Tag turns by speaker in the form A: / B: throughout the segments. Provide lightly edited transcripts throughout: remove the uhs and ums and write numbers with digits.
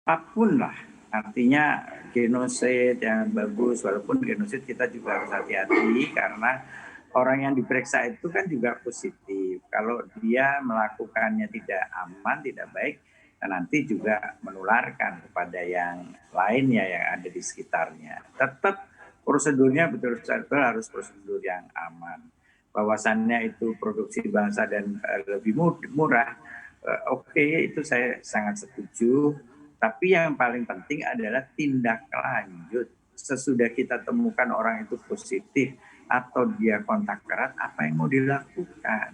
A: apapun lah. Artinya genosid yang bagus, walaupun genosid kita juga harus hati-hati karena orang yang diperiksa itu kan juga positif. Kalau dia melakukannya tidak aman, tidak baik, nanti juga menularkan kepada yang lainnya yang ada di sekitarnya. Tetap prosedurnya betul-betul harus prosedur yang aman. Bahwasannya itu produksi bangsa dan lebih murah, oke, itu saya sangat setuju. Tapi yang paling penting adalah tindak lanjut. Sesudah kita temukan orang itu positif atau dia kontak erat, apa yang mau dilakukan?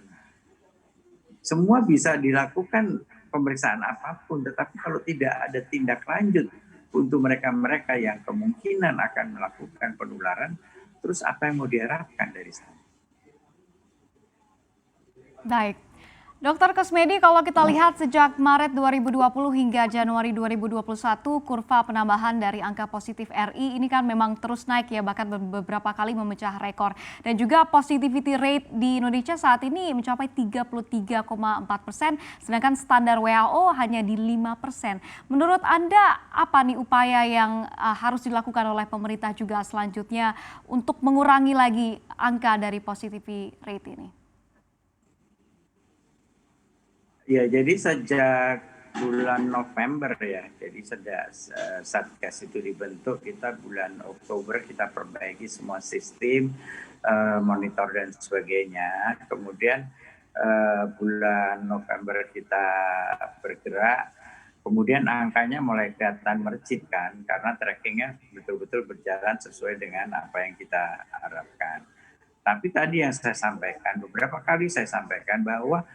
A: Semua bisa dilakukan pemeriksaan apapun, tetapi kalau tidak ada tindak lanjut untuk mereka-mereka yang kemungkinan akan melakukan penularan, terus apa yang mau diharapkan dari sana?
B: Baik. Dokter Kusmedi, kalau kita lihat sejak Maret 2020 hingga Januari 2021, kurva penambahan dari angka positif RI ini kan memang terus naik ya, bahkan beberapa kali memecah rekor. Dan juga positivity rate di Indonesia saat ini mencapai 33,4%, sedangkan standar WHO hanya di 5%. Menurut Anda, apa nih upaya yang harus dilakukan oleh pemerintah juga selanjutnya untuk mengurangi lagi angka dari positivity rate ini?
A: Ya, jadi sejak bulan November ya, jadi sejak Satgas itu dibentuk, kita bulan Oktober kita perbaiki semua sistem, monitor dan sebagainya. Kemudian bulan November kita bergerak, kemudian angkanya mulai kelihatan mercik kan, karena trackingnya betul-betul berjalan sesuai dengan apa yang kita harapkan. Tapi tadi yang saya sampaikan, beberapa kali saya sampaikan bahwa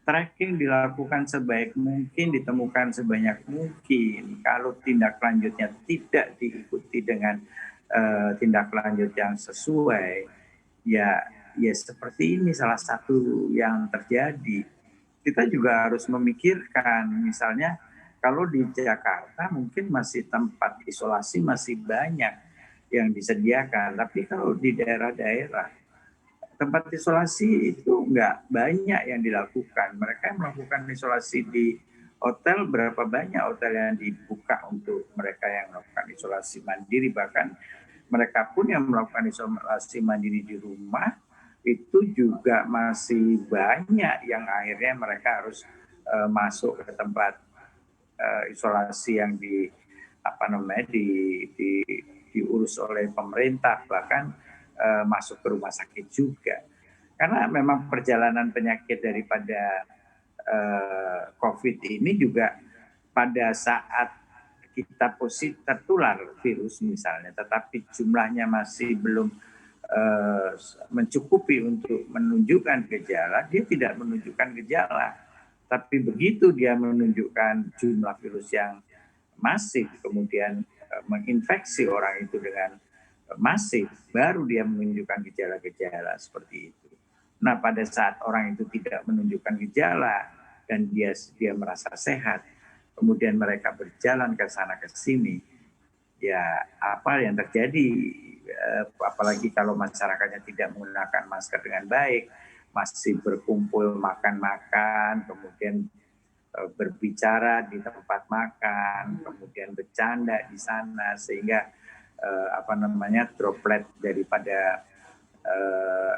A: tracking dilakukan sebaik mungkin, ditemukan sebanyak mungkin. Kalau tindak lanjutnya tidak diikuti dengan tindak lanjut yang sesuai, ya seperti ini salah satu yang terjadi. Kita juga harus memikirkan, misalnya kalau di Jakarta mungkin masih tempat isolasi masih banyak yang disediakan, tapi kalau di daerah-daerah tempat isolasi itu nggak banyak yang dilakukan. Mereka yang melakukan isolasi di hotel, berapa banyak hotel yang dibuka untuk mereka yang melakukan isolasi mandiri. Bahkan mereka pun yang melakukan isolasi mandiri di rumah, itu juga masih banyak yang akhirnya mereka harus masuk ke tempat isolasi yang diurus oleh pemerintah, bahkan masuk ke rumah sakit juga. Karena memang perjalanan penyakit daripada COVID ini juga pada saat kita positif tertular virus misalnya, tetapi jumlahnya masih belum mencukupi untuk menunjukkan gejala, dia tidak menunjukkan gejala. Tapi begitu dia menunjukkan jumlah virus yang masif, kemudian menginfeksi orang itu dengan masif, baru dia menunjukkan gejala-gejala seperti itu. Nah, pada saat orang itu tidak menunjukkan gejala dan dia merasa sehat, kemudian mereka berjalan ke sana ke sini, ya apa yang terjadi? Apalagi kalau masyarakatnya tidak menggunakan masker dengan baik, masih berkumpul makan-makan, kemudian berbicara di tempat makan, kemudian bercanda di sana, sehingga droplet daripada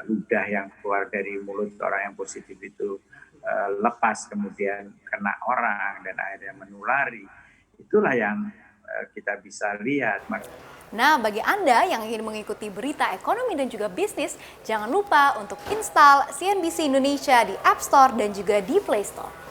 A: ludah yang keluar dari mulut orang yang positif itu lepas, kemudian kena orang dan akhirnya menulari. Itulah yang kita bisa lihat.
C: Nah, bagi Anda yang ingin mengikuti berita ekonomi dan juga bisnis, jangan lupa untuk install CNBC Indonesia di App Store dan juga di Play Store.